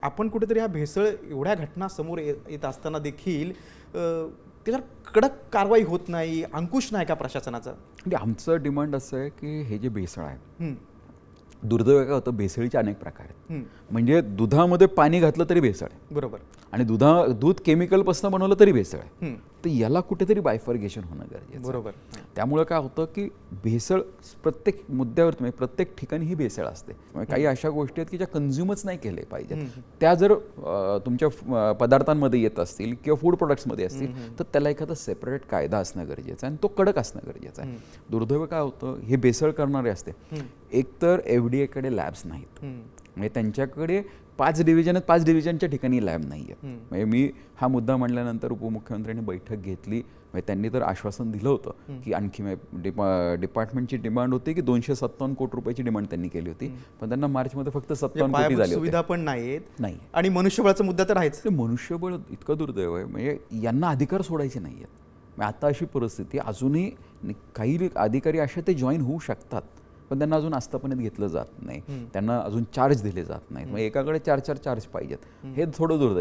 आपण कुठेतरी ह्या भेसळ एवढ्या घटना समोर येत असताना देखील त्याच्यावर कडक कारवाई होत नाही, अंकुश नाही का प्रशासनाचा? म्हणजे आमचं डिमांड असं आहे की हे जे भेसळ आहे, हं, दुर्दैव काय होतं, भेसळीचे अनेक प्रकार आहेत. हं, म्हणजे दुधामध्ये पाणी घातलं तरी भेसळ आहे बरोबर. आणि दूध केमिकलपासून बनवलं तरी भेसळ आहे. हं, तर याला कुठेतरी बायफर्गेशन होणं गरजेचं आहे. बरोबर. त्यामुळे काय होतं की भेसळ प्रत्येक मुद्द्यावर तुम्ही प्रत्येक ठिकाणी ही भेसळ असते. म्हणजे काही अशा गोष्टी आहेत की ज्या कन्झ्युमच नाही केले पाहिजे. त्या जर तुमच्या पदार्थांमध्ये येत असतील किंवा फूड प्रोडक्ट्समध्ये असतील तर त्याला एखादा सेपरेट कायदा असणं गरजेचं आहे आणि तो कडक असणं गरजेचं आहे. दुर्दैव काय होतं, हे भेसळ करणारे असते, एकतर FDA कडे लॅब्स नाहीत. म्हणजे त्यांच्याकडे 5 डिव्हिजन आहेत, 5 डिव्हिजनच्या ठिकाणी लॅब नाही आहे. म्हणजे मी हा मुद्दा मांडल्यानंतर उपमुख्यमंत्र्यांनी बैठक घेतली. म्हणजे त्यांनी तर आश्वासन दिलं होतं की आणखी डिपार्टमेंटची डिमांड होती की 257 कोटी रुपयाची डिमांड त्यांनी केली होती, पण त्यांना मार्चमध्ये फक्त 57 कोटी झाले सुविधा होते. पण नाहीत नाही, आणि मनुष्यबळाचा मुद्दा तर आहेच. ते मनुष्यबळ इतकं दुर्दैव आहे. म्हणजे यांना अधिकार सोडायचे नाही आहेत. आता अशी परिस्थिती, अजूनही काही अधिकारी असे ते जॉईन होऊ शकतात, पण त्यांना अजून आस्थापनेत घेतलं जात नाही, त्यांना अजून चार्ज दिले जात नाहीत. मग एकाकडे 4 चार्ज पाहिजेत. हे थोडं दुर्दैव.